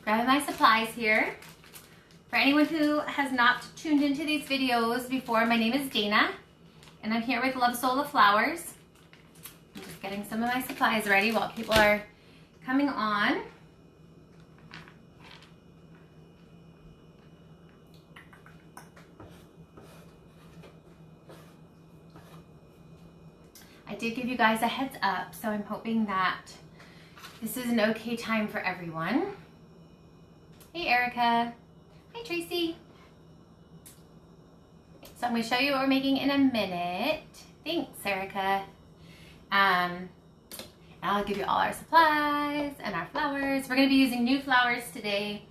grabbing my supplies here. For anyone who has not tuned into these videos before, my name is Dana, and I'm here with Love Soul of Flowers. I'm just getting some of my supplies ready while people are coming on. I did give you guys a heads up, so I'm hoping that this is an okay time for everyone. Hey Erica. Hi Tracy. So I'm going to show you what we're making in a minute. Thanks Erica. And I'll give you all our supplies and our flowers. We're going to be using new flowers today,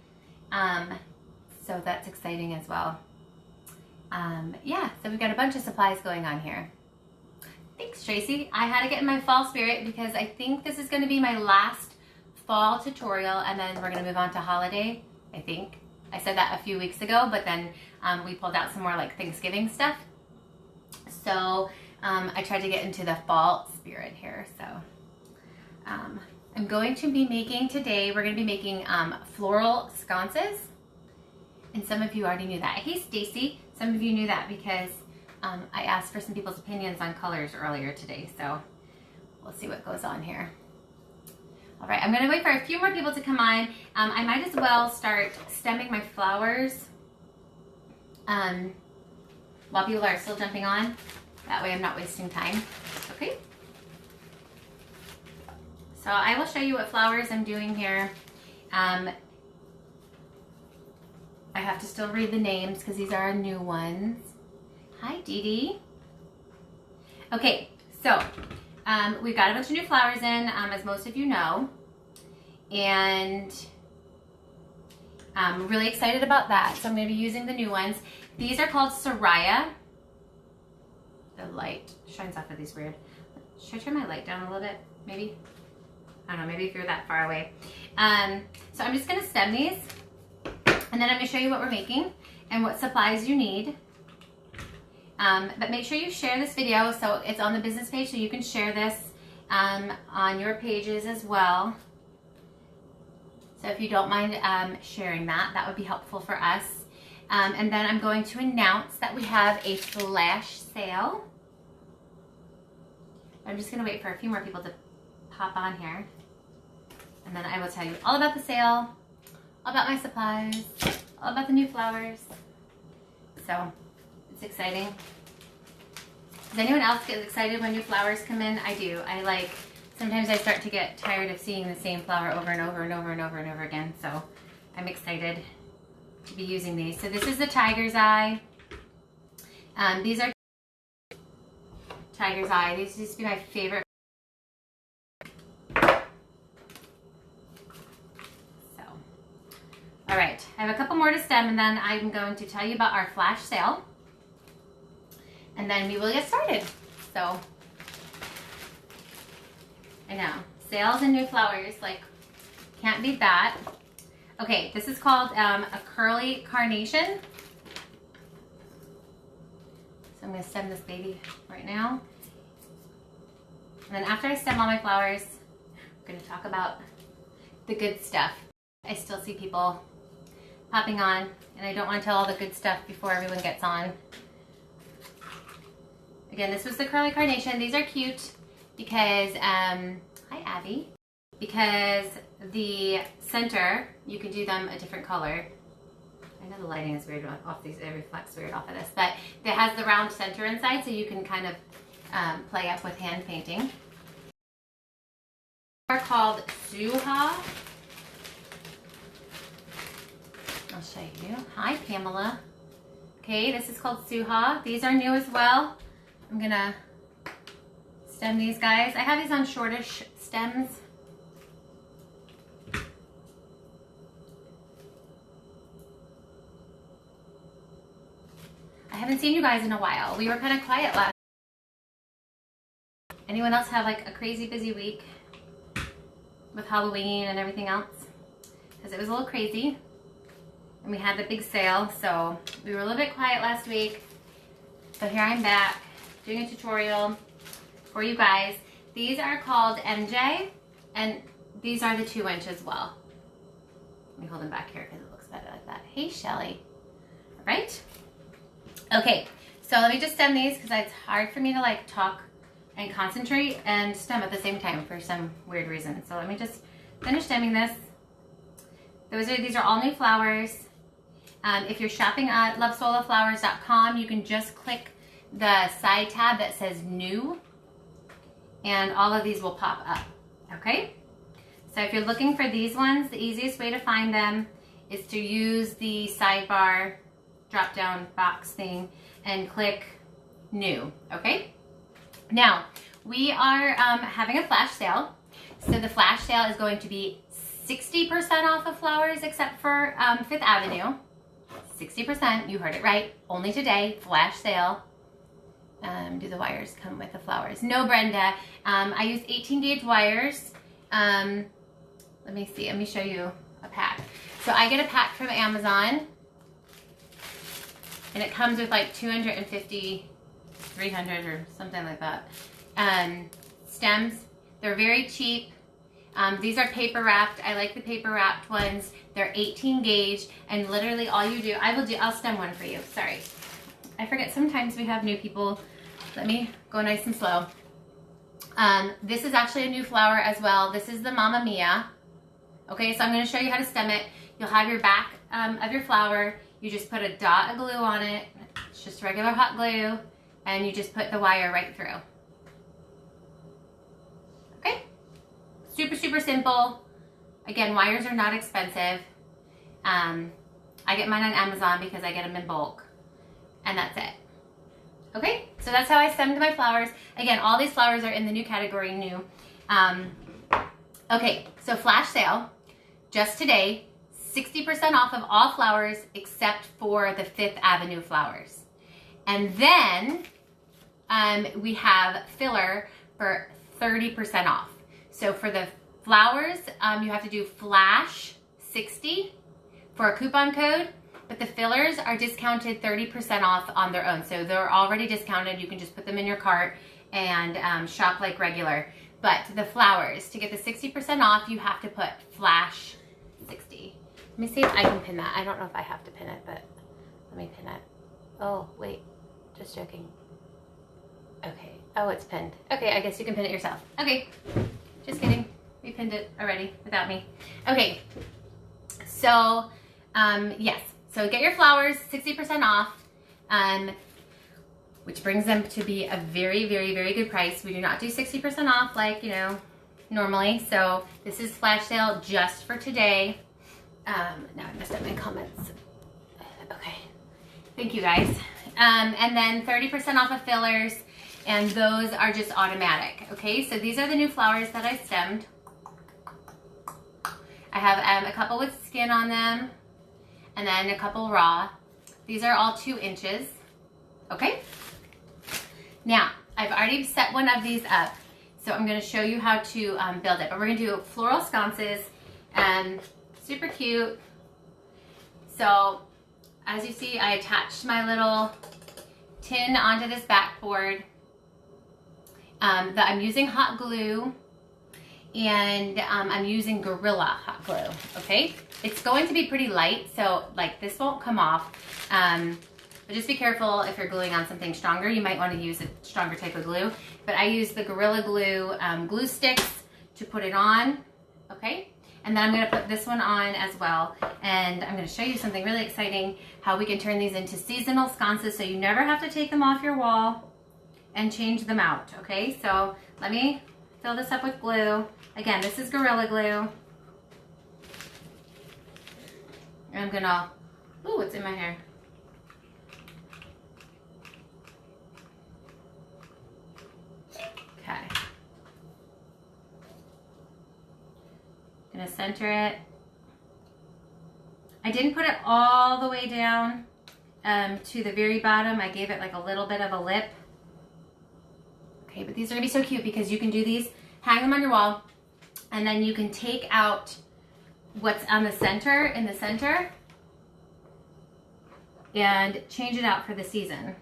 so that's exciting as well. Yeah, so we've got a bunch of supplies going on here. Thanks, Tracy. I had to get in my fall spirit because I think this is going to be my last fall tutorial, and then we're going to move on to holiday, I think. I said that a few weeks ago, but then we pulled out some more like Thanksgiving stuff. So I tried to get into the fall spirit here. So I'm going to be making today, we're going to be making floral sconces. And some of you already knew that. Hey, Stacy. Some of you knew that because I asked for some people's opinions on colors earlier today, so we'll see what goes on here. All right, I'm gonna wait for a few more people to come on. I might as well start stemming my flowers while people are still jumping on. That way I'm not wasting time, okay? So I will show you what flowers I'm doing here. I have to still read the names because these are new ones. Hi, Dee Dee. Okay, so we've got a bunch of new flowers in, as most of you know, and I'm really excited about that. So I'm going to be using the new ones. These are called Soraya. The light shines off of these weird. Should I turn my light down a little bit? Maybe? I don't know, maybe if you're that far away. So I'm just going to stem these, and then I'm going to show you what we're making and what supplies you need. But make sure you share this video so it's on the business page, so you can share this on your pages as well. So if you don't mind sharing that, that would be helpful for us. And then I'm going to announce that we have a flash sale. I'm just going to wait for a few more people to pop on here. And then I will tell you all about the sale, all about my supplies, all about the new flowers. So it's exciting. Does anyone else get excited when new flowers come in? I do. Sometimes I start to get tired of seeing the same flower over and over and over and over and over again. So I'm excited to be using these. So this is the tiger's eye. These are tiger's eye. These used to be my favorite. So, all right. I have a couple more to stem, and then I'm going to tell you about our flash sale. And then we will get started. So, I know, sales and new flowers, like, can't beat that. Okay, this is called a curly carnation. So I'm gonna stem this baby right now. And then after I stem all my flowers, I'm gonna talk about the good stuff. I still see people popping on, and I don't wanna tell all the good stuff before everyone gets on. Again, this was the curly carnation. These are cute because, hi Abby, because the center, you can do them a different color. I know the lighting is weird off these, it reflects weird off of this, but it has the round center inside, so you can kind of play up with hand painting. Are called Suha. I'll show you. Hi Pamela. Okay, this is called Suha. These are new as well. I'm gonna stem these guys. I have these on shortish stems. I haven't seen you guys in a while. We were kind of quiet last. Anyone else have like a crazy busy week with Halloween and everything else? Because it was a little crazy. And we had the big sale, so we were a little bit quiet last week. So here I'm back doing a tutorial for you guys. These are called MJ, and these are the 2-inch as well. Let me hold them back here because it looks better like that. Hey, Shelly. All right. Okay, so let me just stem these because it's hard for me to like talk and concentrate and stem at the same time for some weird reason. So let me just finish stemming this. These are all new flowers. If you're shopping at lovesoloflowers.com, you can just click the side tab that says new, and all of these will pop up, okay? So if you're looking for these ones, the easiest way to find them is to use the sidebar drop-down box thing and click new, okay? Now, we are having a flash sale. So the flash sale is going to be 60% off of flowers except for Fifth Avenue. 60%, you heard it right, only today, flash sale. Do the wires come with the flowers? No, Brenda. I use 18 gauge wires. Let me see, let me show you a pack. So I get a pack from Amazon, and it comes with like 250, 300 or something like that. Stems, they're very cheap. These are paper wrapped. I like the paper wrapped ones. They're 18 gauge, and literally all you do, I'll stem one for you, sorry. I forget sometimes we have new people. Let me go nice and slow. This is actually a new flower as well. This is the Mamma Mia. Okay, so I'm gonna show you how to stem it. You'll have your back of your flower. You just put a dot of glue on it. It's just regular hot glue, and you just put the wire right through. Okay, super, super simple. Again, wires are not expensive. I get mine on Amazon because I get them in bulk, and that's it. Okay, so that's how I stemmed my flowers. Again, all these flowers are in the new category, new. Okay, so flash sale, just today, 60% off of all flowers except for the Fifth Avenue flowers. And then we have filler for 30% off. So for the flowers, you have to do flash 60 for a coupon code, but the fillers are discounted 30% off on their own. So they're already discounted. You can just put them in your cart and shop like regular. But the flowers, to get the 60% off, you have to put flash 60. Let me see if I can pin that. I don't know if I have to pin it, but let me pin it. Oh, wait, just joking. Okay, oh, it's pinned. Okay, I guess you can pin it yourself. Okay, just kidding. We pinned it already without me. Okay, so yes, so get your flowers 60% off, which brings them to be a very, very, very good price. We do not do 60% off like, you know, normally. So this is flash sale just for today. Now I messed up my comments. Okay, thank you guys. And then 30% off of fillers, and those are just automatic. Okay, so these are the new flowers that I stemmed. I have a couple with skin on them, and then a couple raw. These are all 2 inches. Okay. Now, I've already set one of these up, so I'm going to show you how to build it. But we're going to do floral sconces, and super cute. So, as you see, I attached my little tin onto this backboard. I'm using hot glue, and I'm using Gorilla hot glue, okay? It's going to be pretty light, so like this won't come off. But just be careful if you're gluing on something stronger. You might want to use a stronger type of glue. But I use the Gorilla Glue glue sticks to put it on, okay? And then I'm going to put this one on as well. And I'm going to show you something really exciting, how we can turn these into seasonal sconces so you never have to take them off your wall and change them out, okay? So let me fill this up with glue. Again, this is Gorilla Glue. And I'm going to, ooh, what's in my hair? Okay. Gonna center it. I didn't put it all the way down to the very bottom. I gave it like a little bit of a lip. Okay, but these are gonna be so cute because you can do these, hang them on your wall, and then you can take out what's on the center, in the center, and change it out for the season.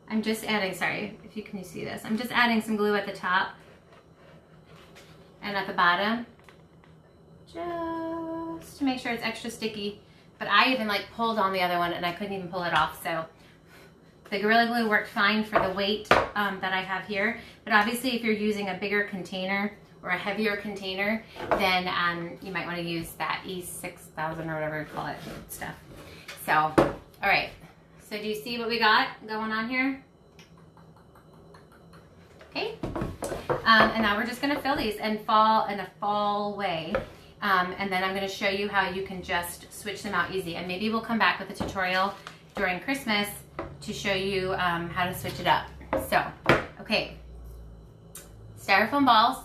I'm just adding, sorry if you can see this, I'm just adding some glue at the top and at the bottom, just to make sure it's extra sticky. But I even like pulled on the other one and I couldn't even pull it off. So the Gorilla Glue worked fine for the weight that I have here. But obviously if you're using a bigger container or a heavier container, then you might want to use that E6000 or whatever you call it stuff. So, all right. So do you see what we got going on here? Okay. And now we're just going to fill these and fall in a fall way. And then I'm going to show you how you can just switch them out easy. And maybe we'll come back with a tutorial during Christmas to show you how to switch it up. So, okay. Styrofoam balls.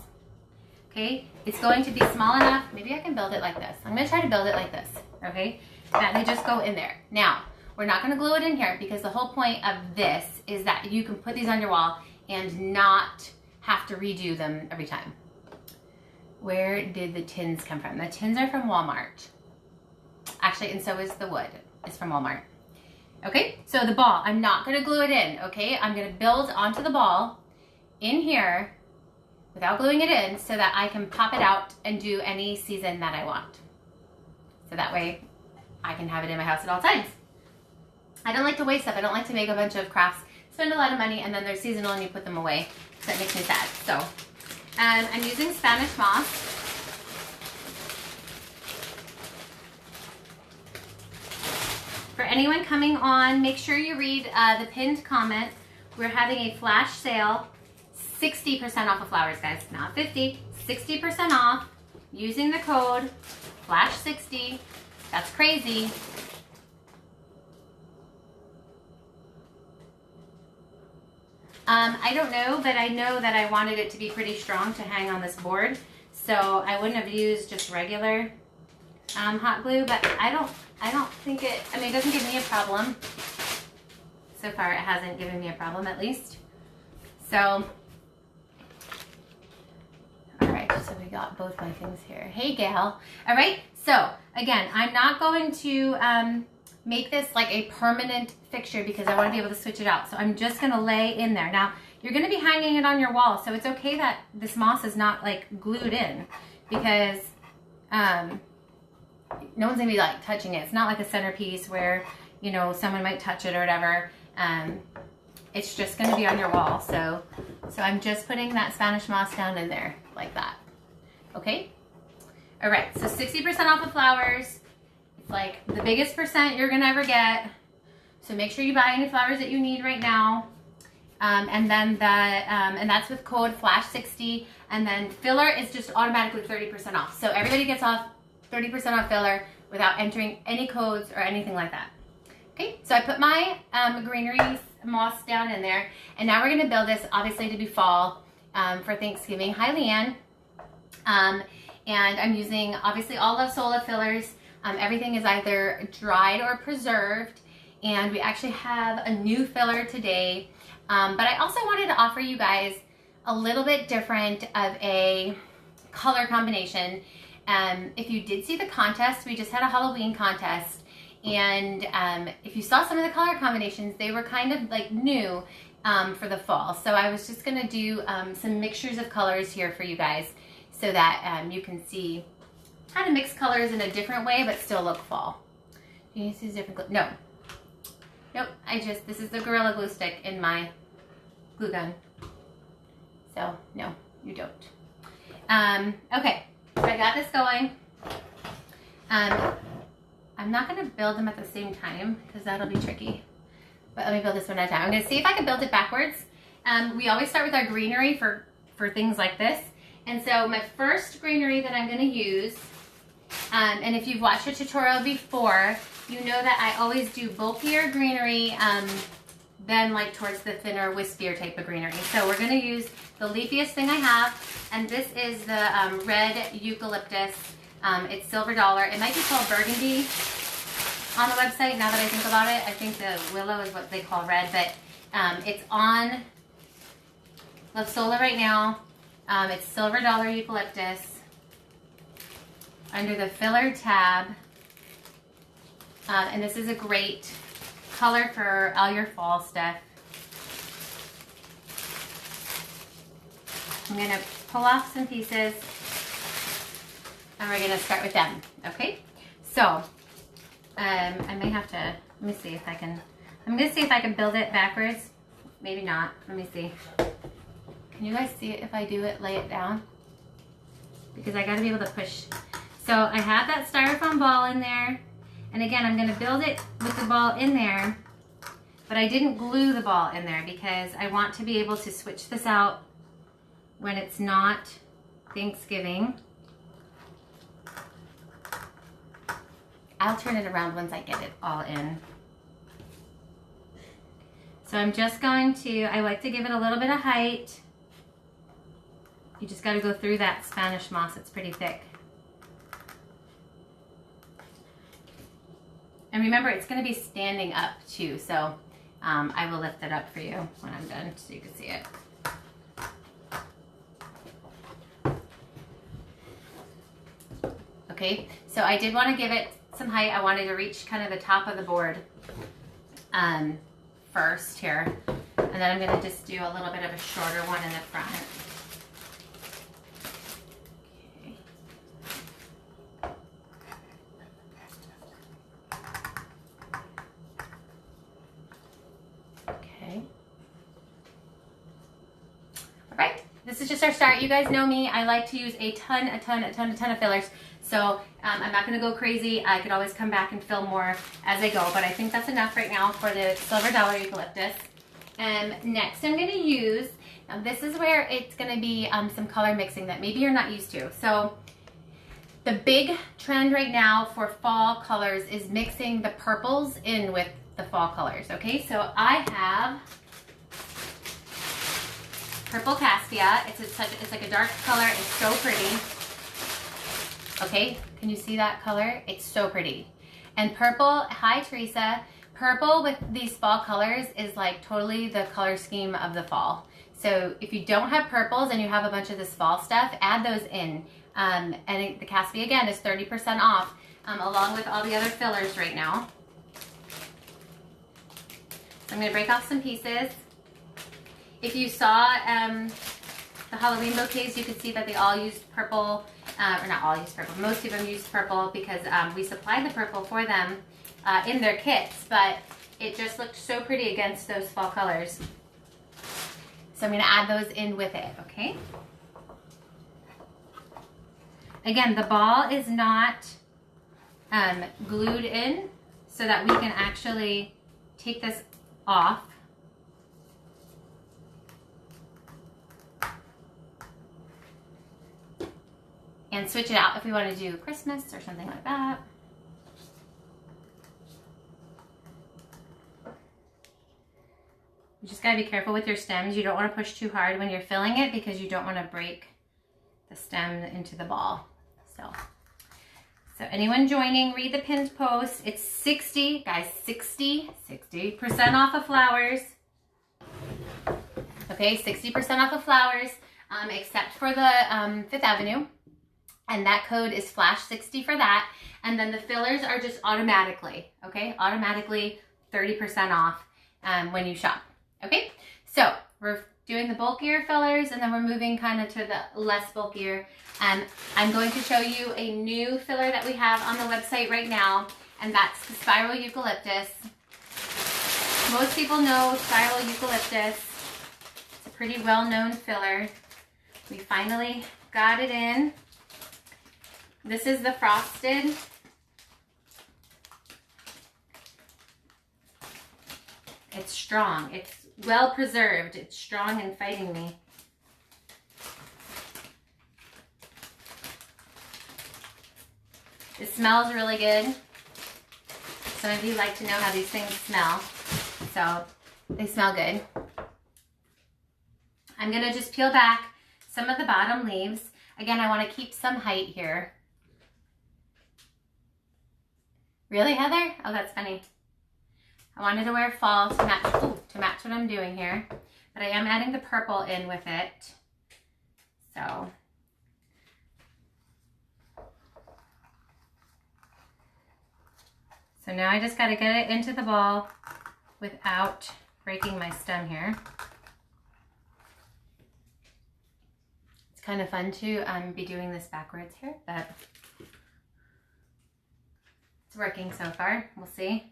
Okay. It's going to be small enough. Maybe I can build it like this. I'm going to try to build it like this. Okay. That they just go in there. Now, we're not going to glue it in here because the whole point of this is that you can put these on your wall and not have to redo them every time. Where did the tins come from? The tins are from Walmart. Actually, and so is the wood. It's from Walmart. Okay, so the ball, I'm not gonna glue it in, okay? I'm gonna build onto the ball in here without gluing it in so that I can pop it out and do any season that I want. So that way I can have it in my house at all times. I don't like to waste stuff. I don't like to make a bunch of crafts, spend a lot of money, and then they're seasonal and you put them away. So that makes me sad. So I'm using Spanish moss. For anyone coming on, make sure you read the pinned comment. We're having a flash sale, 60% off of flowers, guys. Not 50, 60% off using the code FLASH60. That's crazy. I don't know, but I know that I wanted it to be pretty strong to hang on this board. So I wouldn't have used just regular hot glue, but I don't think it, I mean, it doesn't give me a problem. So far it hasn't given me a problem, at least. So, all right, so we got both my things here. Hey, Gail. All right, so again, I'm not going to make this like a permanent fixture because I want to be able to switch it out. So I'm just going to lay in there. Now, you're going to be hanging it on your wall, so it's okay that this moss is not like glued in because no one's going to be like touching it. It's not like a centerpiece where, you know, someone might touch it or whatever. It's just going to be on your wall. So I'm just putting that Spanish moss down in there like that. Okay? All right, so 60% off of flowers. It's like the biggest percent you're gonna ever get. So make sure you buy any flowers that you need right now. And then and that's with code FLASH60. And then filler is just automatically 30% off. So everybody gets off 30% off filler without entering any codes or anything like that. Okay, so I put my greenery moss down in there. And now we're gonna build this obviously to be fall for Thanksgiving. Hi, Leanne. And I'm using obviously all of Sola fillers. Everything is either dried or preserved, and we actually have a new filler today. But I also wanted to offer you guys a little bit different of a color combination. If you did see the contest, we just had a Halloween contest, and if you saw some of the color combinations, they were kind of like new for the fall. So I was just gonna do some mixtures of colors here for you guys so that you can see how to mix colors in a different way but still look fall. Do you see different glue? No. Nope, this is the Gorilla Glue stick in my glue gun. So, no, you don't. Okay, so I got this going. I'm not gonna build them at the same time because that'll be tricky. But let me build this one at a time. I'm gonna see if I can build it backwards. We always start with our greenery for things like this. And so my first greenery that I'm gonna use, and if you've watched a tutorial before, you know that I always do bulkier greenery than like towards the thinner, wispier type of greenery. So we're gonna use the leafiest thing I have, and this is the red eucalyptus. It's Silver Dollar. It might be called burgundy on the website now that I think about it. I think the willow is what they call red, but it's on Love Sola right now. It's Silver Dollar eucalyptus under the filler tab. And this is a great color for all your fall stuff. I'm gonna pull off some pieces and we're gonna start with them, okay? So, I may have to, let me see if I can, I'm gonna see if I can build it backwards. Maybe not, let me see. Can you guys see it if I do it, lay it down? Because I gotta be able to push. So I have that styrofoam ball in there. And again, I'm gonna build it with the ball in there, but I didn't glue the ball in there because I want to be able to switch this out when it's not Thanksgiving. I'll turn it around once I get it all in. So I'm just going to, I like to give it a little bit of height. You just gotta go through that Spanish moss, it's pretty thick. And remember, it's gonna be standing up too, so I will lift it up for you when I'm done so you can see it. Okay, so I did want to give it some height. I wanted to reach kind of the top of the board first here. And then I'm gonna just do a little bit of a shorter one in the front. This is just our start. You guys know me. I like to use a ton of fillers. So I'm not gonna go crazy. I could always come back and fill more as I go, but I think that's enough right now for the silver dollar eucalyptus. Next I'm gonna use, now this is where it's gonna be some color mixing that maybe you're not used to. So the big trend right now for fall colors is mixing the purples in with the fall colors, okay? So I have purple cassia. It's like a dark color. It's so pretty. Okay, can you see that color? It's so pretty. And purple, hi Teresa. Purple with these fall colors is like totally the color scheme of the fall. So if you don't have purples and you have a bunch of this fall stuff, add those in. And the cassia again is 30% off, along with all the other fillers right now. So I'm gonna break off some pieces. If you saw the Halloween bouquets, you could see that they all used purple, or not all used purple, most of them used purple because we supplied the purple for them in their kits, but it just looked so pretty against those fall colors. So I'm gonna add those in with it, okay? Again, the ball is not glued in so that we can actually take this off. And switch it out if we want to do Christmas or something like that. You just gotta be careful with your stems. You don't want to push too hard when you're filling it because you don't want to break the stem into the ball. So anyone joining, read the pinned post. It's 60% off of flowers. Okay, 60% off of flowers, except for the Fifth Avenue. And that code is FLASH60 for that. And then the fillers are just automatically, okay? Automatically 30% off when you shop, okay? So we're doing the bulkier fillers and then we're moving kind of to the less bulkier. I'm going to show you a new filler that we have on the website right now, and that's the Spiral Eucalyptus. Most people know Spiral Eucalyptus. It's a pretty well-known filler. We finally got it in. This is the frosted. It's strong. It's well preserved. It's strong and fighting me. It smells really good. Some of you like to know how these things smell. So they smell good. I'm gonna just peel back some of the bottom leaves. Again, I want to keep some height here. Really, Heather? Oh, that's funny. I wanted to wear fall to match what I'm doing here, but I am adding the purple in with it. So now I just got to get it into the ball without breaking my stem here. It's kind of fun to be doing this backwards here, but working so far. We'll see.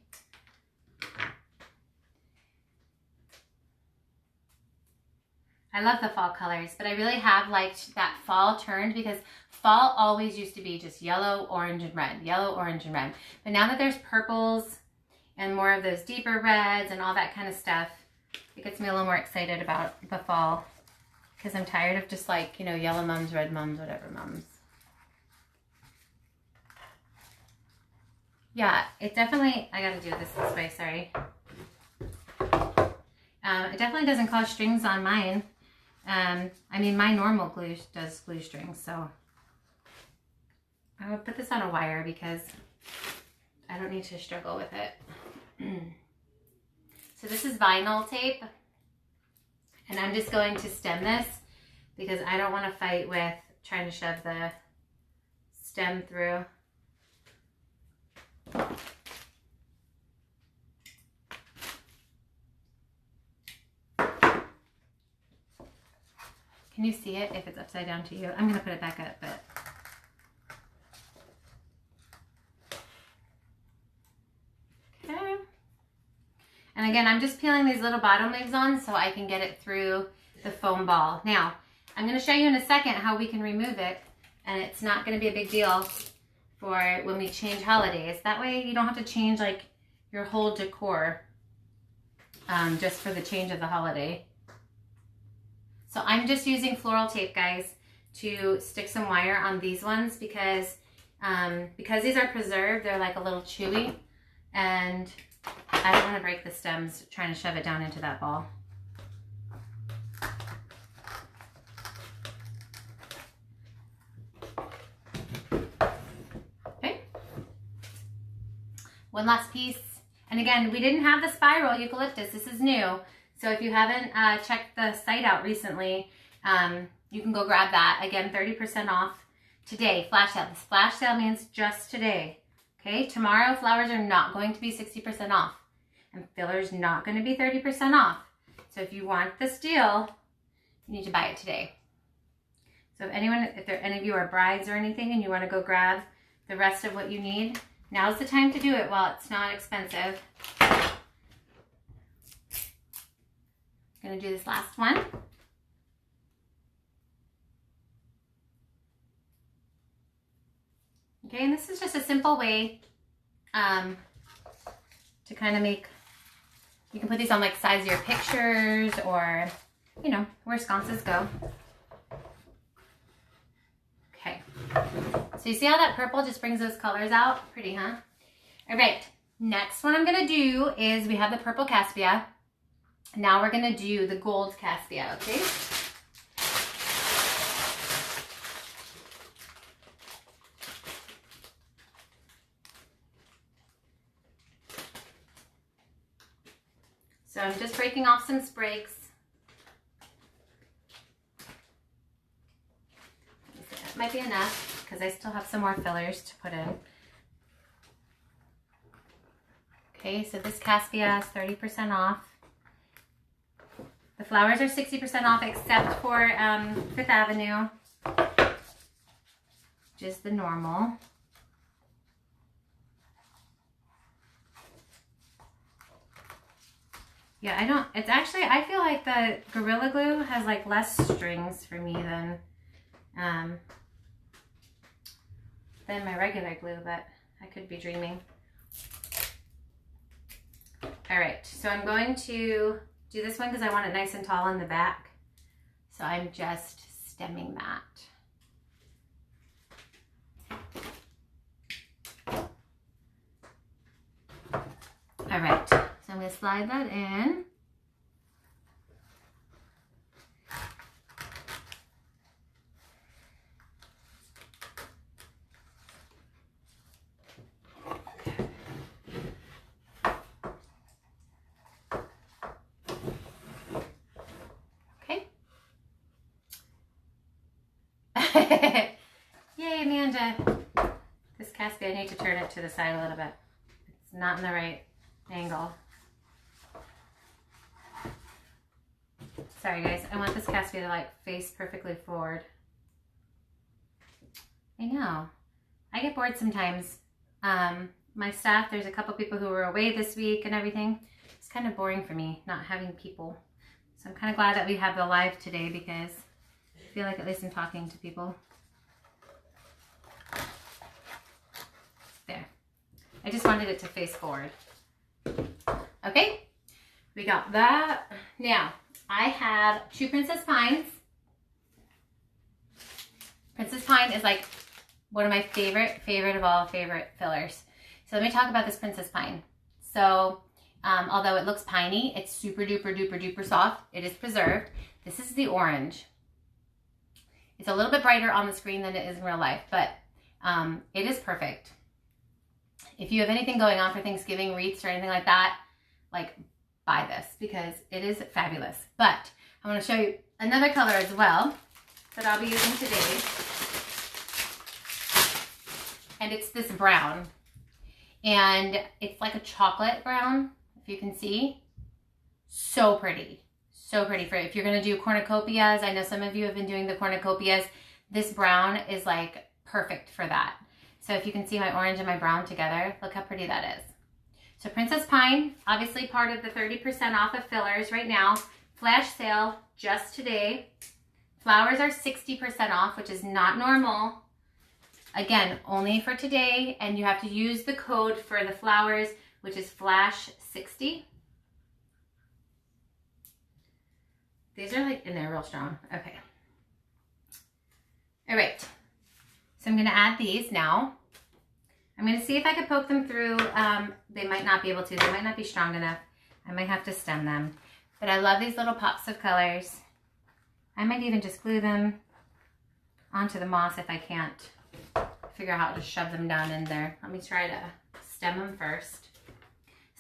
I love the fall colors, but I really have liked that fall turned because fall always used to be just yellow, orange, and red. Yellow, orange, and red. But now that there's purples and more of those deeper reds and all that kind of stuff, it gets me a little more excited about the fall because I'm tired of just like, you know, yellow mums, red mums, whatever mums. Yeah, it definitely, I gotta do this way, sorry. It definitely doesn't cause strings on mine. I mean, my normal glue does glue strings, so I would put this on a wire because I don't need to struggle with it. So this is vinyl tape, and I'm just going to stem this because I don't want to fight with trying to shove the stem through. Can you see it if it's upside down to you? I'm going to put it back up, but... Okay. And again, I'm just peeling these little bottom leaves on so I can get it through the foam ball. Now, I'm going to show you in a second how we can remove it, and it's not going to be a big deal for when we change holidays. That way you don't have to change like your whole decor just for the change of the holiday. So I'm just using floral tape, guys, to stick some wire on these ones because these are preserved, they're like a little chewy, and I don't want to break the stems trying to shove it down into that ball. Okay. One last piece. And again, we didn't have the spiral eucalyptus. This is new. So if you haven't checked the site out recently, you can go grab that. Again, 30% off today. Flash sale. This flash sale means just today. Okay, tomorrow flowers are not going to be 60% off. And filler's not going to be 30% off. So if you want this deal, you need to buy it today. So if any of you are brides or anything and you want to go grab the rest of what you need, now's the time to do it while it's not expensive. I'm going to do this last one. Okay, and this is just a simple way to kind of make, you can put these on like sides of your pictures or, you know, where sconces go. Okay, so you see how that purple just brings those colors out? Pretty, huh? All right, next one I'm going to do is we have the purple cassia. Now we're going to do the gold cassia, okay? So I'm just breaking off some sprigs. That might be enough because I still have some more fillers to put in. Okay, so this cassia is 30% off. The flowers are 60% off except for Fifth Avenue, which is the normal. Yeah, it's actually, I feel like the Gorilla Glue has like less strings for me than my regular glue, but I could be dreaming. All right, so I'm going to do this one because I want it nice and tall in the back. So I'm just stemming that. All right, so I'm going to slide that in. Yay, Amanda. This cassia, I need to turn it to the side a little bit. It's not in the right angle. Sorry guys, I want this cassia to like face perfectly forward. I know. I get bored sometimes my staff. There's a couple people who were away this week and everything. It's kind of boring for me not having people. So I'm kind of glad that we have the live today because I feel like at least I'm talking to people. There. I just wanted it to face forward. Okay, we got that. Now, I have 2 Princess Pines. Princess Pine is like one of my favorite of all favorite fillers. So let me talk about this Princess Pine. So, although it looks piney, it's super duper duper duper soft. It is preserved. This is the orange. It's a little bit brighter on the screen than it is in real life, but it is perfect. If you have anything going on for Thanksgiving, wreaths or anything like that, like buy this because it is fabulous. But I'm going to show you another color as well that I'll be using today. And it's this brown. And it's like a chocolate brown, if you can see. So pretty. So pretty. For if you're going to do cornucopias, I know some of you have been doing the cornucopias. This brown is like perfect for that. So if you can see my orange and my brown together, look how pretty that is. So Princess Pine, obviously part of the 30% off of fillers right now. Flash sale just today. Flowers are 60% off, which is not normal. Again, only for today, and you have to use the code for the flowers, which is FLASH60. These are like in there real strong. Okay. All right. So I'm going to add these now. I'm going to see if I can poke them through. They might not be able to. They might not be strong enough. I might have to stem them. But I love these little pops of colors. I might even just glue them onto the moss if I can't figure out how to shove them down in there. Let me try to stem them first.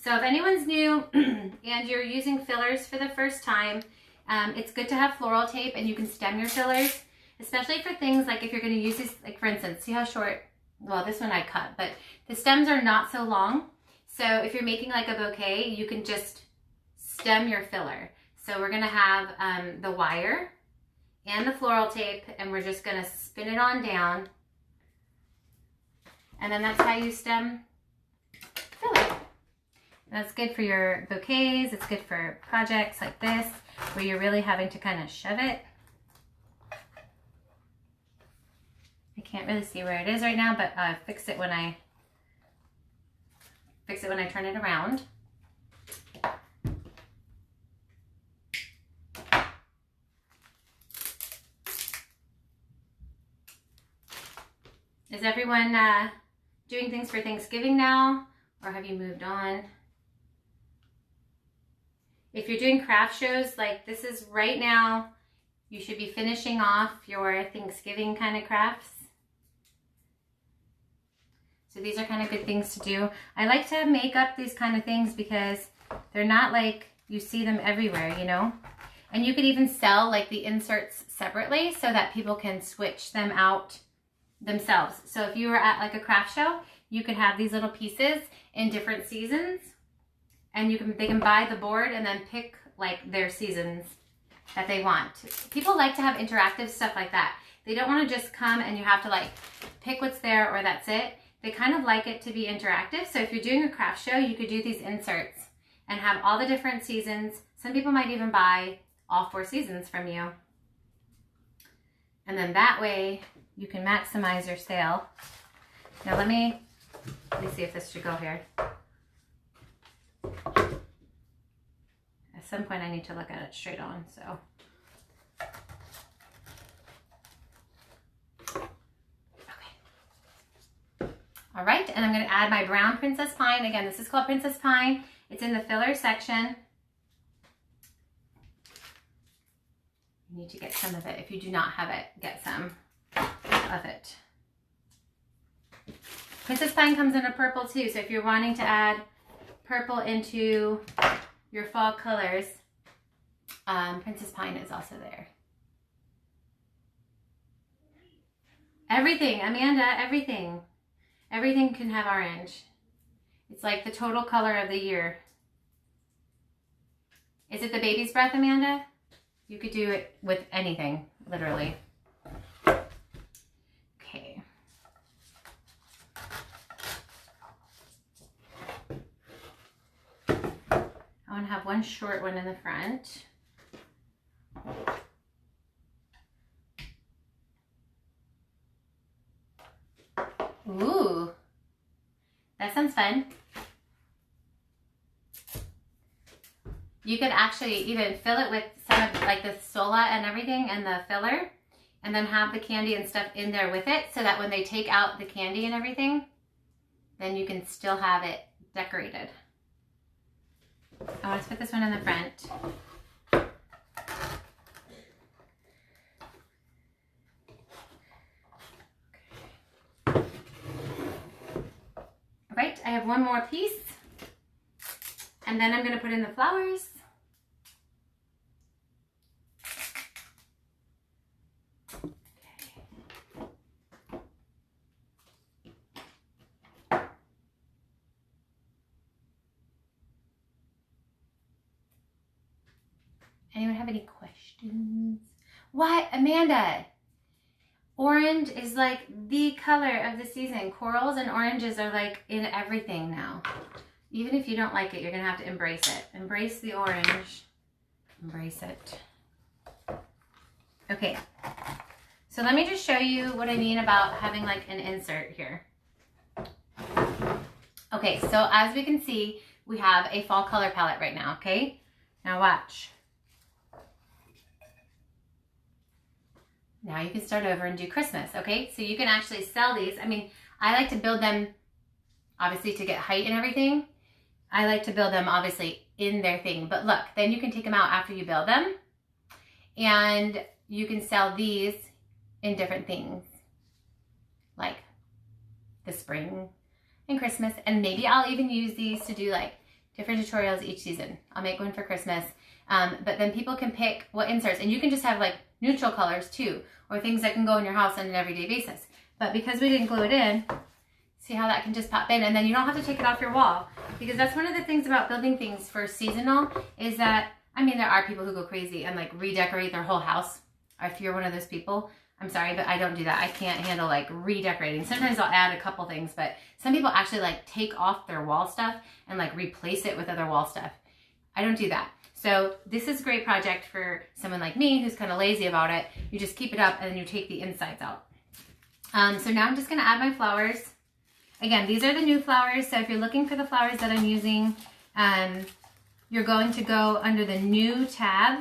So if anyone's new and you're using fillers for the first time, it's good to have floral tape and you can stem your fillers, especially for things like if you're going to use this, like for instance, see how short, well, this one I cut, but the stems are not so long. So if you're making like a bouquet, you can just stem your filler. So we're going to have the wire and the floral tape, and we're just going to spin it on down. And then that's how you stem filler. And that's good for your bouquets. It's good for projects like this, where you're really having to kind of shove it. I can't really see where it is right now, but fix it when I turn it around. Is everyone doing things for Thanksgiving now, or have you moved on? If you're doing craft shows, like this is right now, you should be finishing off your Thanksgiving kind of crafts. So these are kind of good things to do. I like to make up these kind of things because they're not like you see them everywhere, you know? And you could even sell like the inserts separately so that people can switch them out themselves. So if you were at like a craft show, you could have these little pieces in different seasons, and they can buy the board and then pick like their seasons that they want. People like to have interactive stuff like that. They don't want to just come and you have to like pick what's there or that's it. They kind of like it to be interactive. So if you're doing a craft show, you could do these inserts and have all the different seasons. Some people might even buy all 4 seasons from you. And then that way you can maximize your sale. Now let me see if this should go here. At some point I need to look at it straight on, so. Okay. All right, and I'm gonna add my brown Princess Pine. Again, this is called Princess Pine. It's in the filler section. You need to get some of it. If you do not have it, get some of it. Princess Pine comes in a purple too, so if you're wanting to add purple into your fall colors, Princess Pine is also there. Everything, Amanda, everything. Everything can have orange. It's like the total color of the year. Is it the baby's breath, Amanda? You could do it with anything, literally. Okay. to have one short one in the front. Ooh, that sounds fun. You could actually even fill it with some of like the sola and everything and the filler, and then have the candy and stuff in there with it so that when they take out the candy and everything, then you can still have it decorated. Let's put this one in the front. All right, I have one more piece, and then I'm going to put in the flowers. Anyone have any questions? What, Amanda? Orange is like the color of the season. Corals and oranges are like in everything now. Even if you don't like it, you're gonna have to embrace it. Embrace the orange. Embrace it. Okay, so let me just show you what I mean about having like an insert here. Okay, so as we can see, we have a fall color palette right now, okay? Now watch. Now you can start over and do Christmas, okay? So you can actually sell these. I mean, I like to build them, obviously, to get height and everything. I like to build them, obviously, in their thing. But look, then you can take them out after you build them. And you can sell these in different things. Like the spring and Christmas. And maybe I'll even use these to do, like, different tutorials each season. I'll make one for Christmas. But then people can pick what inserts. And you can just have, like, neutral colors, too. Or things that can go in your house on an everyday basis. But because we didn't glue it in, see how that can just pop in, and then you don't have to take it off your wall. Because that's one of the things about building things for seasonal is that, I mean, there are people who go crazy and like redecorate their whole house. If you're one of those people, I'm sorry, but I don't do that. I can't handle like redecorating. Sometimes I'll add a couple things, but some people actually like take off their wall stuff and like replace it with other wall stuff. I don't do that. So this is a great project for someone like me who's kind of lazy about it. You just keep it up and then you take the insides out. So now I'm just going to add my flowers. Again, these are the new flowers. So if you're looking for the flowers that I'm using, you're going to go under the new tab.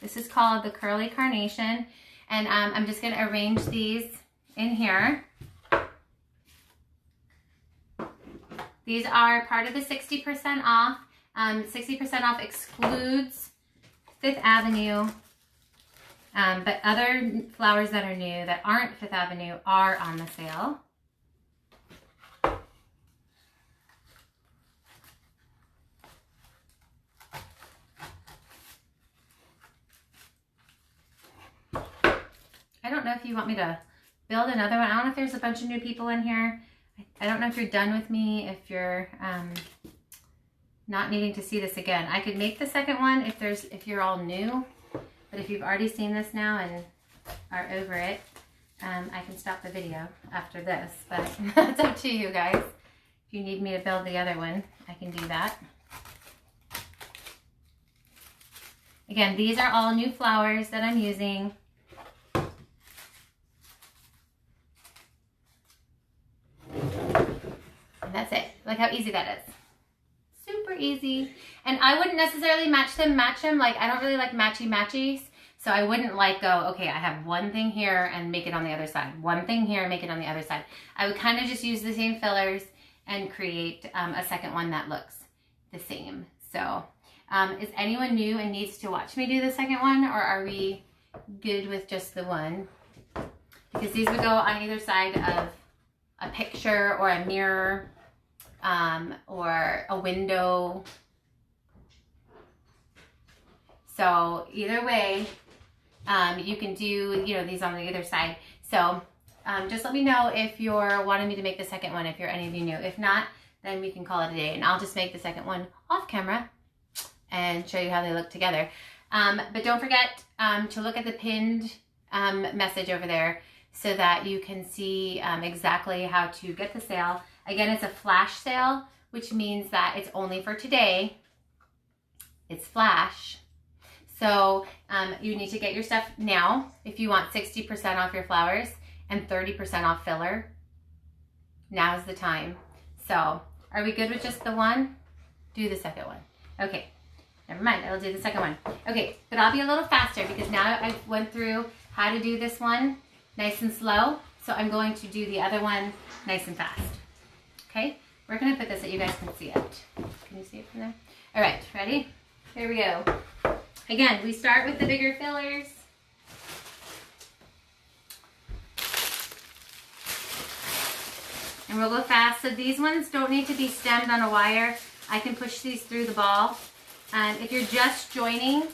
This is called the Curly Carnation. And I'm just going to arrange these in here. These are part of the 60% off. 60% off excludes Fifth Avenue, but other flowers that are new that aren't Fifth Avenue are on the sale. I don't know if you want me to build another one. I don't know if there's a bunch of new people in here. I don't know if you're done with me, if you're not needing to see this again. I could make the second one if you're all new, but if you've already seen this now and are over it, I can stop the video after this, but that's up to you guys. If you need me to build the other one, I can do that. Again, these are all new flowers that I'm using. And that's it. Look how easy that is. Super easy. And I wouldn't necessarily match them. Like, I don't really like matchy-matchies. So I wouldn't like go, okay, I have one thing here and make it on the other side. One thing here and make it on the other side. I would kind of just use the same fillers and create a second one that looks the same. So is anyone new and needs to watch me do the second one, or are we good with just the one? Because these would go on either side of a picture or a mirror, or a window. So either way, you can do, these on the other side. So just let me know if you're wanting me to make the second one, if you're any of you new. If not, then we can call it a day, and I'll just make the second one off camera and show you how they look together. But don't forget to look at the pinned message over there so that you can see exactly how to get the sale. Again, it's a flash sale which means that it's only for today. It's flash. So you need to get your stuff now if you want 60% off your flowers and 30% off filler. Now's the time. So are we good with just the one? Do the second one. Okay, never mind, I'll do the second one. Okay, but I'll be a little faster because now I went through how to do this one nice and slow. So I'm going to do the other one nice and fast. Okay, we're gonna put this so you guys can see it. Can you see it from there? All right, ready? Here we go. Again, we start with the bigger fillers. And we'll go fast. So these ones don't need to be stemmed on a wire. I can push these through the ball. And if you're just joining,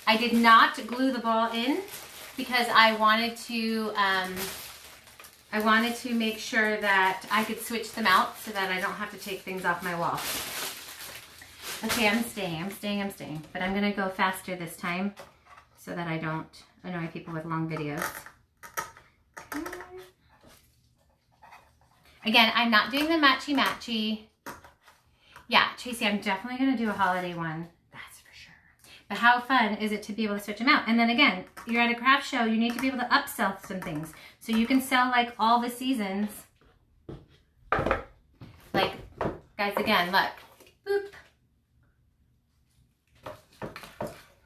I did not glue the ball in because I wanted to make sure that I could switch them out so that I don't have to take things off my wall. Okay, I'm staying. But I'm gonna go faster this time so that I don't annoy people with long videos. Okay. Again, I'm not doing the matchy-matchy. Yeah, Tracy, I'm definitely gonna do a holiday one. That's for sure. But how fun is it to be able to switch them out? And then again, you're at a craft show, you need to be able to upsell some things. So you can sell like all the seasons. Like, guys, again, look. Boop.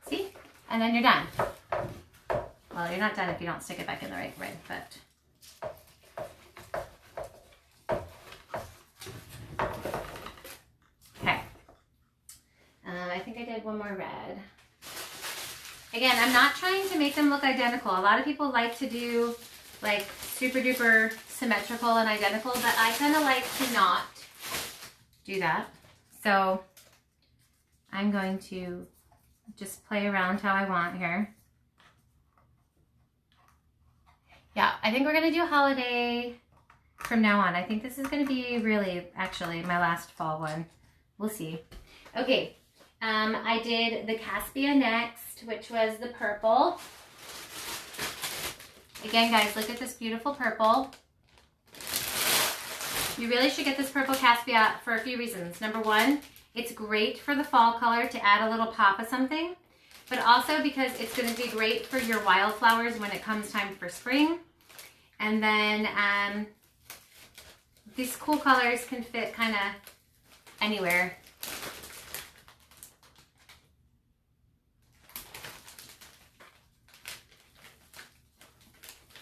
See? And then you're done. Well, you're not done if you don't stick it back in the right grid, but. Okay. I think I did one more red. Again, I'm not trying to make them look identical. A lot of people like to do like super duper symmetrical and identical, but I kind of like to not do that. So I'm going to just play around how I want here. Yeah, I think we're gonna do a holiday from now on. I think this is gonna be really, actually, my last fall one. We'll see. Okay, I did the Caspia next, which was the purple. Again, guys, look at this beautiful purple. You really should get this purple Caspia for a few reasons. Number one, it's great for the fall color to add a little pop of something, but also because it's going to be great for your wildflowers when it comes time for spring. And then these cool colors can fit kind of anywhere.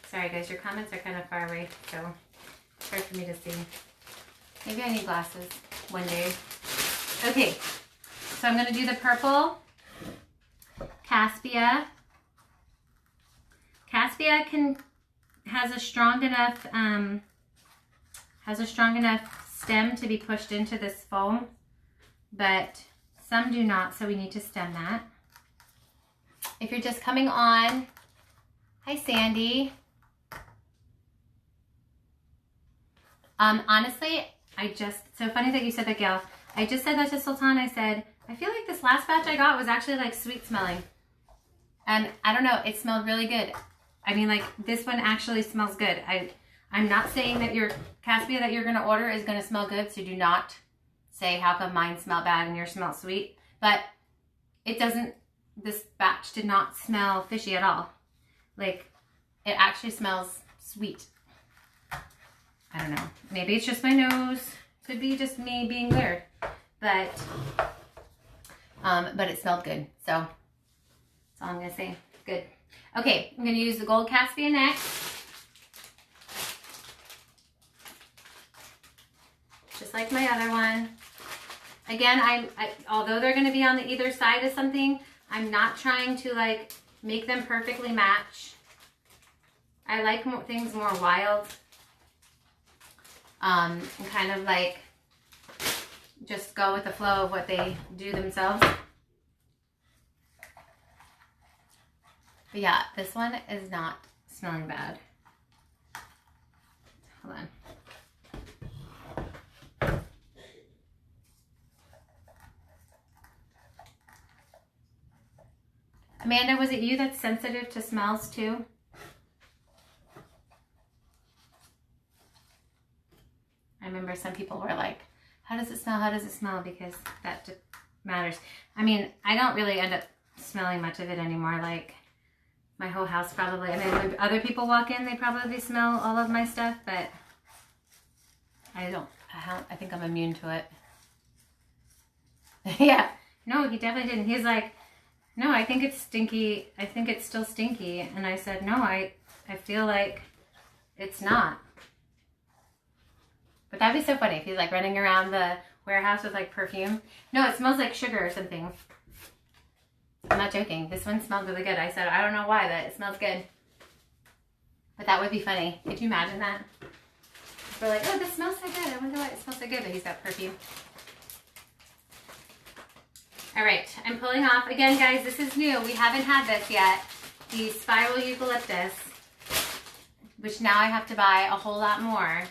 Sorry guys, your comments are kind of far away, so it's hard for me to see. Maybe I need glasses one day. Okay, so I'm going to do the purple Caspia. Caspia has a strong enough stem to be pushed into this foam, but some do not, so we need to stem that. If you're just coming on, hi Sandy. Honestly, so funny that you said that, Gail. I just said that to Sultan. I said, I feel like this last batch I got was actually like sweet smelling. And I don't know, it smelled really good. I mean, like this one actually smells good. I'm not saying that your Caspia that you're gonna order is gonna smell good, so do not say how come mine smell bad and yours smell sweet. But it doesn't, this batch did not smell fishy at all. Like, it actually smells sweet. I don't know. Maybe it's just my nose. Could be just me being weird. But it smelled good. So that's all I'm gonna say. Good. Okay, I'm gonna use the gold Caspia next. Just like my other one. Again, although they're gonna be on the either side of something, I'm not trying to like make them perfectly match. I like things more wild. And kind of like just go with the flow of what they do themselves. But yeah, this one is not smelling bad. Hold on. Amanda, was it you that's sensitive to smells too? I remember some people were like, How does it smell? How does it smell? Because that matters. I mean, I don't really end up smelling much of it anymore. Like, my whole house probably, I mean, when other people walk in, they probably smell all of my stuff, but I think I'm immune to it. Yeah, no, he definitely didn't. He's like, no, I think it's stinky. I think it's still stinky. And I said, no, I feel like it's not. But that'd be so funny if he's like running around the warehouse with like perfume. No, it smells like sugar or something. I'm not joking. This one smelled really good. I said, I don't know why, but it smells good. But that would be funny. Could you imagine that? We're like, oh, this smells so good. I wonder why it smells so good, but he's got perfume. All right, I'm pulling off. Again, guys, this is new. We haven't had this yet. The spiral eucalyptus, which now I have to buy a whole lot more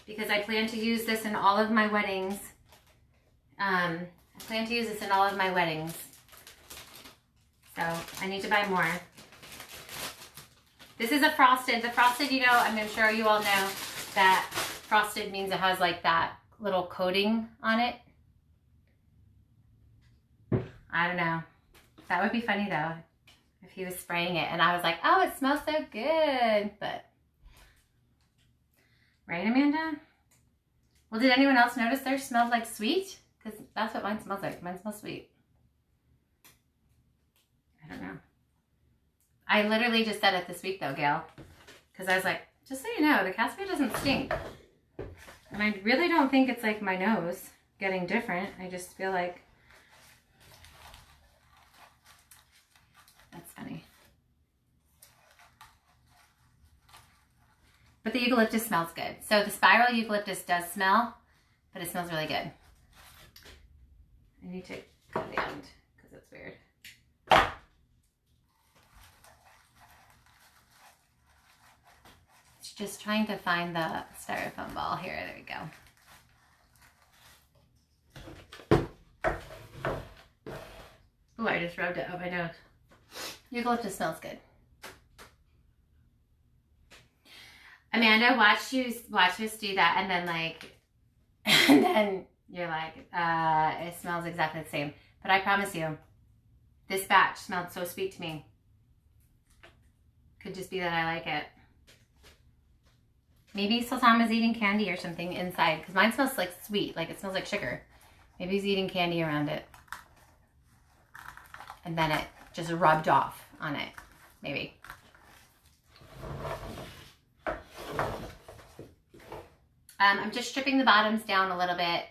because I plan to use this in all of my weddings. I plan to use this in all of my weddings. So I need to buy more. This is a frosted. The frosted, you know, I'm sure you all know that frosted means it has like that little coating on it. I don't know. That would be funny though, if he was spraying it and I was like, oh, it smells so good. But, right, Amanda? Well, did anyone else notice theirs smelled like sweet? Because that's what mine smells like. Mine smells sweet. I don't know. I literally just said it this week though, Gail. Because I was like, just so you know, the cassia doesn't stink. And I really don't think it's like my nose getting different. I just feel like, that's funny. But the eucalyptus smells good. So the spiral eucalyptus does smell, but it smells really good. I need to cut the end because it's weird. It's just trying to find the styrofoam ball here. There we go. Oh, I just rubbed it up my nose. Eucalyptus smells good. Amanda, watch us do that, and then like, and then you're like, it smells exactly the same. But I promise you, this batch smelled so sweet to me. Could just be that I like it. Maybe Sultan is eating candy or something inside, because mine smells like sweet, like it smells like sugar. Maybe he's eating candy around it. And then it just rubbed off on it, maybe. I'm just stripping the bottoms down a little bit.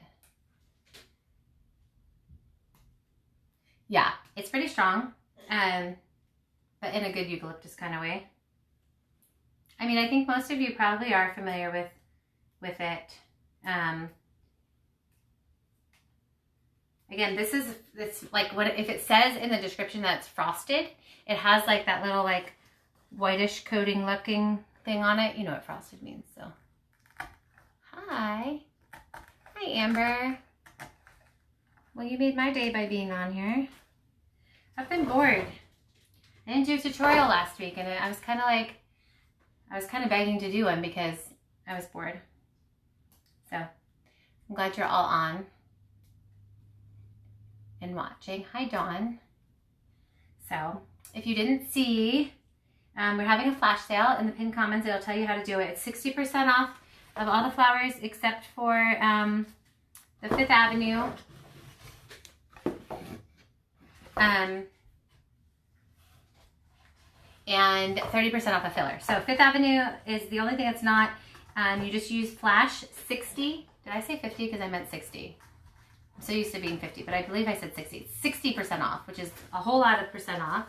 Yeah, it's pretty strong, but in a good eucalyptus kind of way. I mean, I think most of you probably are familiar with it. Again, it's like what if it says in the description that it's frosted, it has like that little like whitish coating looking thing on it. You know what frosted means, so. Hi. Hi, Amber. Well, you made my day by being on here. I've been bored. I didn't do a tutorial last week, and I was kind of begging to do one because I was bored. So, I'm glad you're all on and watching. Hi, Dawn. So, if you didn't see, we're having a flash sale. In the pinned comments, it'll tell you how to do it. It's 60% off of all the flowers except for the 5th Avenue. And 30% off a filler. So 5th Avenue is the only thing that's not. You just use flash 60. Did I say 50? Because I meant 60. I'm so used to being 50, but I believe I said 60. 60% off, which is a whole lot of percent off.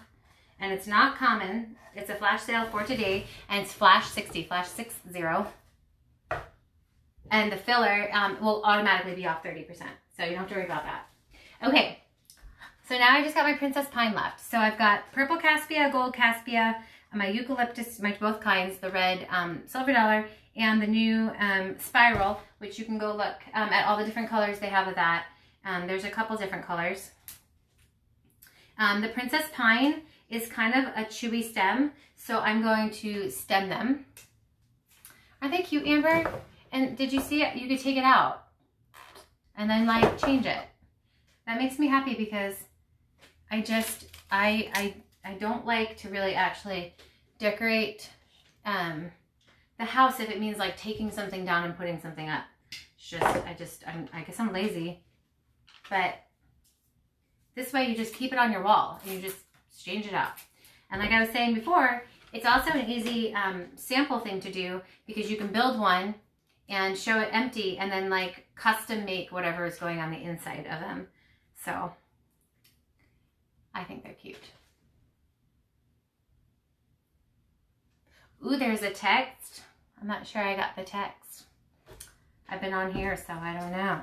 And it's not common. It's a flash sale for today, and it's flash 60, flash 60. And the filler will automatically be off 30%. So you don't have to worry about that. Okay. So now I just got my Princess Pine left. So I've got purple cassia, gold cassia, my eucalyptus, my both kinds, the red silver dollar, and the new spiral, which you can go look at all the different colors they have of that. There's a couple different colors. The Princess Pine is kind of a chewy stem, so I'm going to stem them. Aren't they cute, Amber? And did you see it? You could take it out. and then like change it. That makes me happy because I don't like to really actually decorate the house if it means like taking something down and putting something up. It's just, I guess I'm lazy. But this way you just keep it on your wall and you just change it out. And like I was saying before, it's also an easy sample thing to do because you can build one and show it empty and then like custom make whatever is going on the inside of them. So I think they're cute. Ooh, there's a text. I'm not sure I got the text. I've been on here, so I don't know.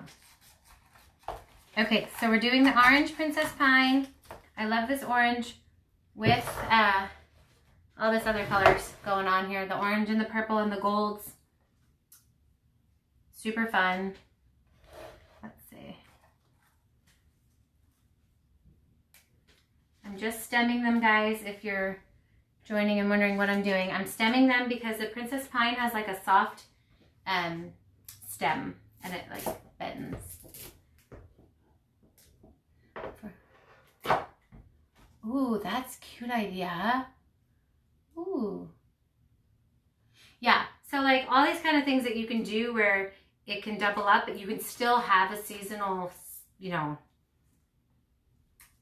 Okay, so we're doing the orange Princess Pine. I love this orange with all this other colors going on here. The orange and the purple and the golds. Super fun. Let's see. I'm just stemming them, guys, if you're joining and wondering what I'm doing. I'm stemming them because the Princess Pine has like a soft stem and it like bends. Ooh, that's a cute idea. Ooh. Yeah, so like all these kind of things that you can do where it can double up, but you can still have a seasonal, you know,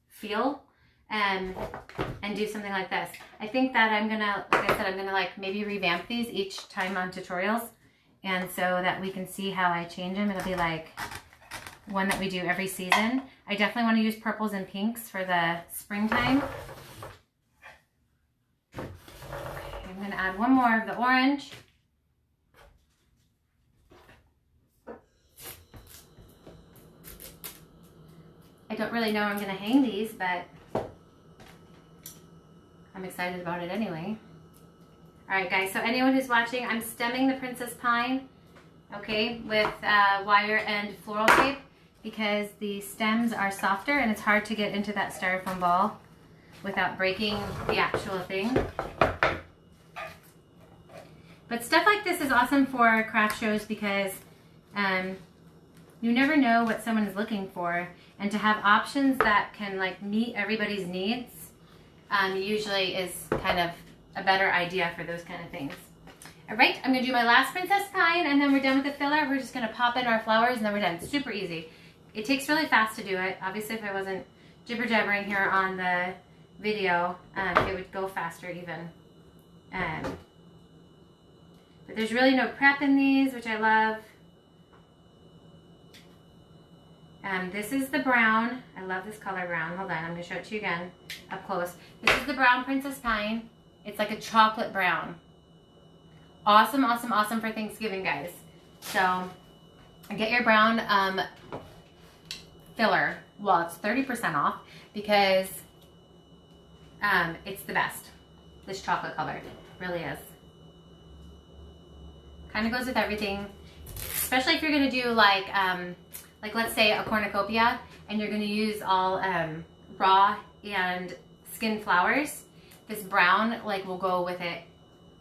feel. And do something like this. I think that I'm gonna, like I said, I'm gonna like maybe revamp these each time on tutorials, and so that we can see how I change them. It'll be like one that we do every season. I definitely want to use purples and pinks for the springtime. Okay, I'm gonna add one more of the orange. I don't really know where I'm gonna hang these, but I'm excited about it anyway. All right, guys, so anyone who's watching, I'm stemming the Princess Pine, okay, with wire and floral tape because the stems are softer and it's hard to get into that styrofoam ball without breaking the actual thing. But stuff like this is awesome for craft shows because you never know what someone is looking for, and to have options that can like meet everybody's needs usually is kind of a better idea for those kind of things. All right, I'm gonna do my last Princess Pine and then we're done with the filler. We're just gonna pop in our flowers and then we're done. Super easy. It takes really fast to do it. Obviously, if I wasn't jibber-jabbering here on the video, it would go faster even. But there's really no prep in these, which I love. This is the brown. I love this color brown. Hold on, I'm gonna show it to you again up close. This is the brown Princess Pine. It's like a chocolate brown. Awesome, awesome, awesome for Thanksgiving, guys. So get your brown filler while it's 30% off because it's the best. This chocolate color really is. Kind of goes with everything, especially if you're gonna do like let's say a cornucopia and you're gonna use all raw and skin flowers. This brown like will go with it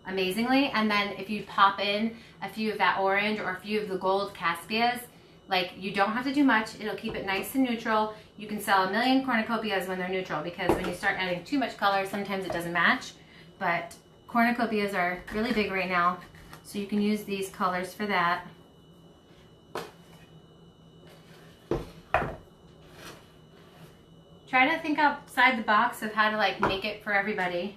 amazingly. And then if you pop in a few of that orange or a few of the gold caspias, like you don't have to do much. It'll keep it nice and neutral. You can sell a million cornucopias when they're neutral because when you start adding too much color, sometimes it doesn't match. But cornucopias are really big right now, so you can use these colors for that. Try to think outside the box of how to like make it for everybody.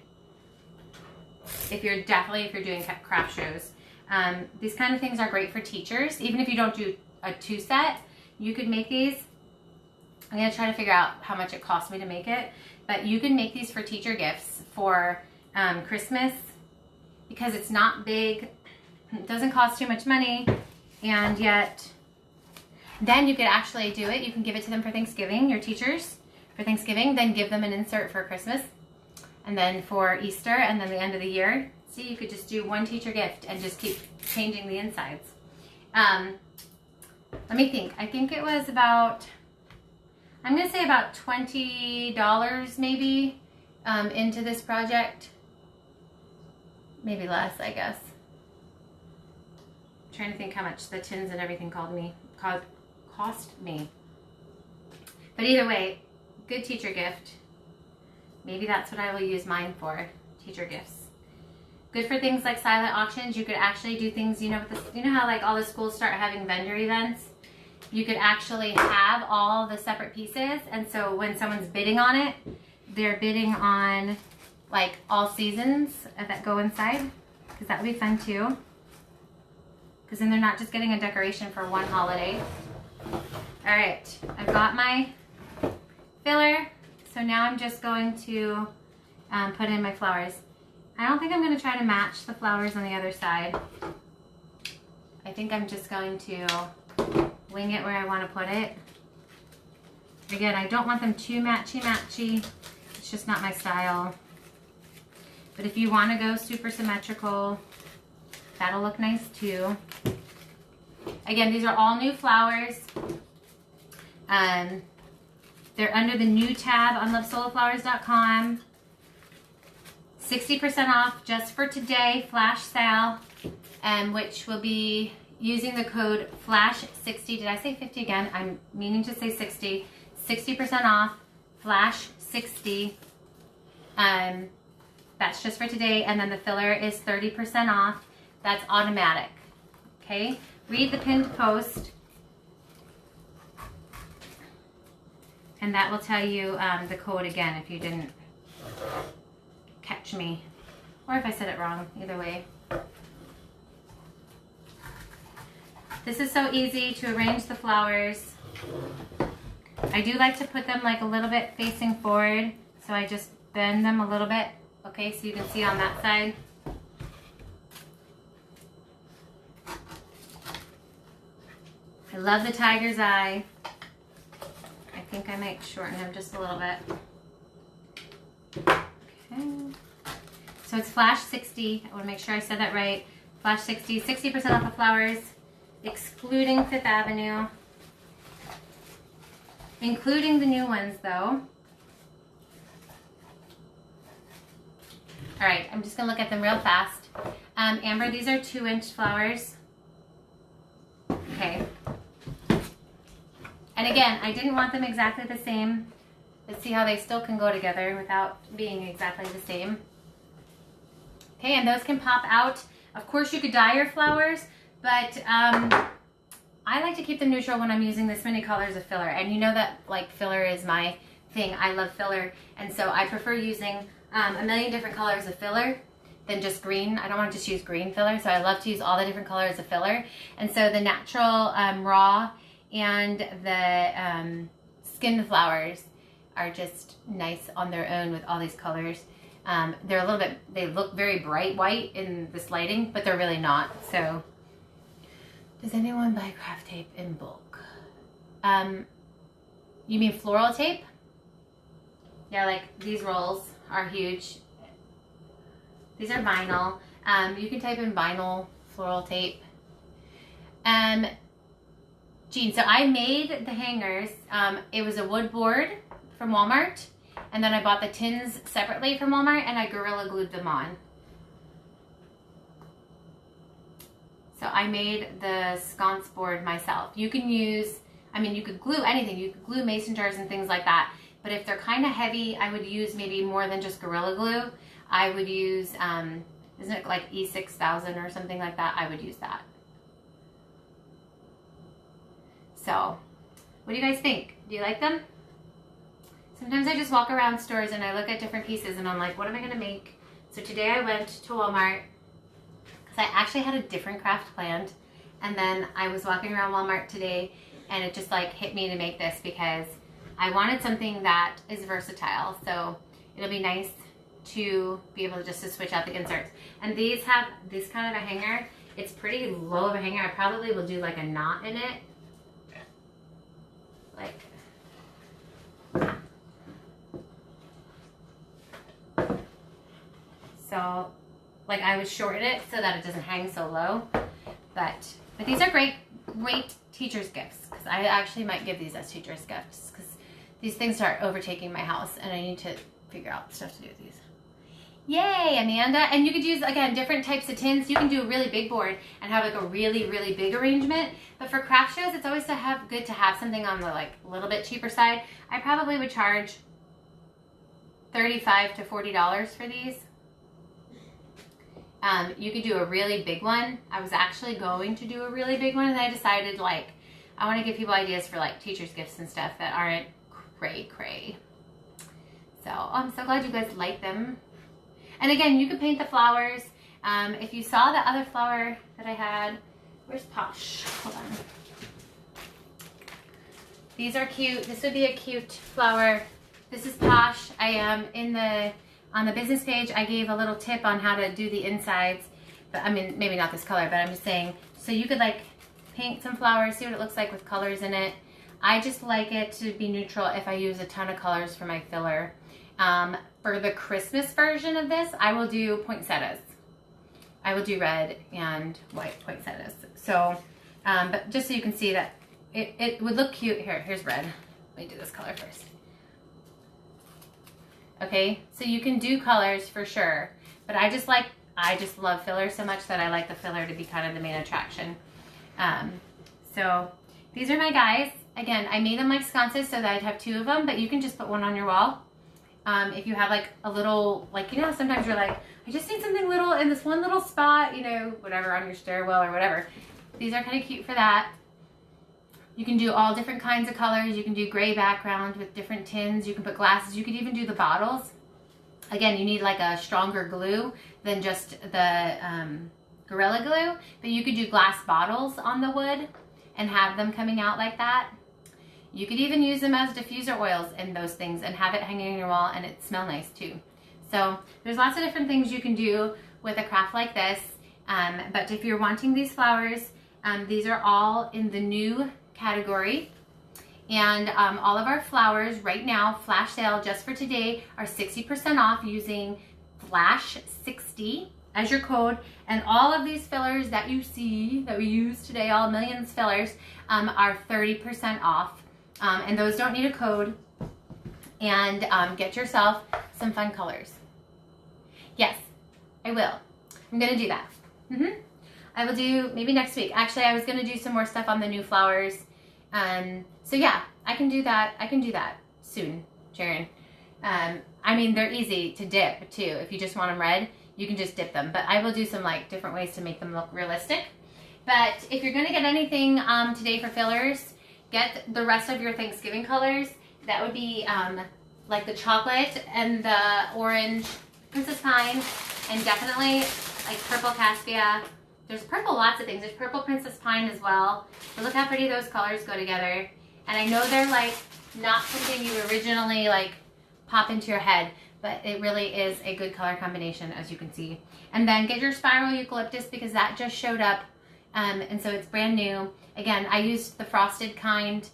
If you're doing craft shows, these kind of things are great for teachers. Even if you don't do a 2-set, you could make these. I'm gonna try to figure out how much it cost me to make it, but you can make these for teacher gifts for Christmas because it's not big. It doesn't cost too much money, and yet then you could actually do it. You can give it to them for Thanksgiving, your teachers. For Thanksgiving, then give them an insert for Christmas, and then for Easter, and then the end of the year. See, you could just do one teacher gift and just keep changing the insides. Let me think. I think it was about, I'm going to say about $20 maybe into this project. Maybe less, I guess. I'm trying to think how much the tins and everything cost cost me. But either way, good teacher gift. Maybe that's what I will use mine for, teacher gifts. Good for things like silent auctions. You could actually do things, you know how like all the schools start having vendor events? You could actually have all the separate pieces, and so when someone's bidding on it, they're bidding on like all seasons that go inside, because that would be fun too. Because then they're not just getting a decoration for one holiday. All right, I've got my filler, so now I'm just going to put in my flowers. I don't think I'm going to try to match the flowers on the other side. I think I'm just going to wing it where I want to put it. Again, I don't want them too matchy-matchy. It's just not my style. But if you want to go super symmetrical, that'll look nice too. Again, these are all new flowers. They're under the new tab on lovesoloflowers.com. 60% off just for today, flash sale, which will be using the code FLASH60. Did I say 50 again? I'm meaning to say 60. 60% off, FLASH60. That's just for today. And then the filler is 30% off. That's automatic. Okay? Read the pinned post. And that will tell you the code again if you didn't catch me. Or if I said it wrong. Either way. This is so easy to arrange the flowers. I do like to put them like a little bit facing forward. So I just bend them a little bit. Okay, so you can see on that side. I love the tiger's eye. I think I might shorten him just a little bit. Okay. So it's flash 60. I want to make sure I said that right. Flash 60, 60% off the flowers, excluding Fifth Avenue. Including the new ones though. All right, I'm just gonna look at them real fast. Amber, these are 2-inch flowers. Okay. And again, I didn't want them exactly the same. Let's see how they still can go together without being exactly the same. Okay, and those can pop out. Of course, you could dye your flowers, but I like to keep them neutral when I'm using this many colors of filler. And you know that like filler is my thing. I love filler. And so I prefer using a million different colors of filler than just green. I don't want to just use green filler. So I love to use all the different colors of filler. And so the natural raw and the skinned flowers are just nice on their own with all these colors. They're a little bit, they look very bright white in this lighting, but they're really not. So does anyone buy craft tape in bulk? You mean floral tape? Yeah, like these rolls are huge. These are vinyl. You can type in vinyl floral tape. Jean, so I made the hangers. It was a wood board from Walmart. And then I bought the tins separately from Walmart and I Gorilla Glued them on. So I made the sconce board myself. You can use, I mean, you could glue anything. You could glue mason jars and things like that. But if they're kind of heavy, I would use maybe more than just Gorilla Glue. I would use, isn't it like E6000 or something like that? I would use that. So, what do you guys think? Do you like them? Sometimes I just walk around stores and I look at different pieces and I'm like, what am I going to make? So today I went to Walmart because I actually had a different craft planned. And then I was walking around Walmart today and it just like hit me to make this because I wanted something that is versatile. So it'll be nice to be able to just to switch out the inserts. And these have this kind of a hanger. It's pretty low of a hanger. I probably will do like a knot in it. Like, so like I would shorten it so that it doesn't hang so low. But these are great teacher's gifts because I actually might give these as teacher's gifts because these things start overtaking my house and I need to figure out stuff to do with these. Yay, Amanda. And you could use, again, different types of tins. You can do a really big board and have like a really, really big arrangement. But for craft shows, it's always good to have something on the like a little bit cheaper side. I probably would charge $35 to $40 for these. You could do a really big one. I was actually going to do a really big one, and I decided like I want to give people ideas for like teachers' gifts and stuff that aren't cray. So I'm so glad you guys like them. And again, you could paint the flowers. If you saw the other flower that I had, where's Posh? Hold on. These are cute. This would be a cute flower. This is Posh. I am on the business page, I gave a little tip on how to do the insides. But I mean, maybe not this color, but I'm just saying, so you could like paint some flowers, see what it looks like with colors in it. I just like it to be neutral if I use a ton of colors for my filler. For the Christmas version of this, I will do poinsettias. I will do red and white poinsettias. So, but just so you can see that it would look cute. Here's red. Let me do this color first. Okay, so you can do colors for sure, but I just love filler so much that I like the filler to be kind of the main attraction. So these are my guys. Again, I made them like sconces so that I'd have two of them, but you can just put one on your wall. If you have like a little, like, you know, sometimes you're like, I just need something little in this one little spot, you know, whatever, on your stairwell or whatever. These are kind of cute for that. You can do all different kinds of colors. You can do gray background with different tins. You can put glasses. You could even do the bottles. Again, you need like a stronger glue than just the Gorilla Glue, but you could do glass bottles on the wood and have them coming out like that. You could even use them as diffuser oils in those things and have it hanging on your wall, and it smell nice too. So there's lots of different things you can do with a craft like this. But if you're wanting these flowers, these are all in the new category. And all of our flowers right now, flash sale just for today, are 60% off using FLASH60 as your code. And all of these fillers that you see that we use today, all millions fillers, are 30% off. And those don't need a code. And get yourself some fun colors. Yes, I will. I'm gonna do that. I will do maybe next week. Actually, I was gonna do some more stuff on the new flowers. So yeah, I can do that. I can do that soon, Sharon. I mean, they're easy to dip too. If you just want them red, you can just dip them. But I will do some like different ways to make them look realistic. But if you're gonna get anything today for fillers, get the rest of your Thanksgiving colors. That would be like the chocolate and the orange Princess Pine, and definitely like purple Caspia. There's purple lots of things. There's purple Princess Pine as well. But look how pretty those colors go together. And I know they're like not something you originally like pop into your head, but it really is a good color combination, as you can see. And then get your spiral eucalyptus because that just showed up. And so it's brand new. Again, I used the frosted kind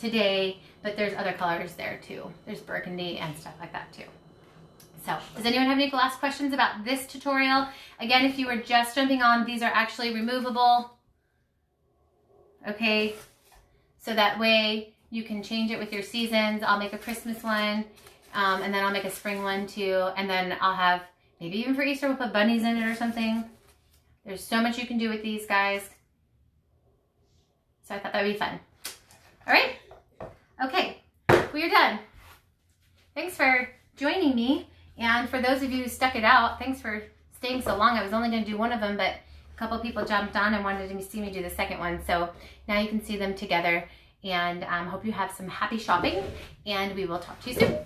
today, but there's other colors there too. There's burgundy and stuff like that too. So, does anyone have any last questions about this tutorial? Again, if you were just jumping on, these are actually removable. Okay, so that way you can change it with your seasons. I'll make a Christmas one, and then I'll make a spring one too, and then I'll have, maybe even for Easter, we'll put bunnies in it or something. There's so much you can do with these guys. So I thought that would be fun. All right, okay, we are done. Thanks for joining me. And for those of you who stuck it out, thanks for staying so long. I was only going to do one of them, but a couple people jumped on and wanted to see me do the second one. So now you can see them together. And hope you have some happy shopping. And we will talk to you soon.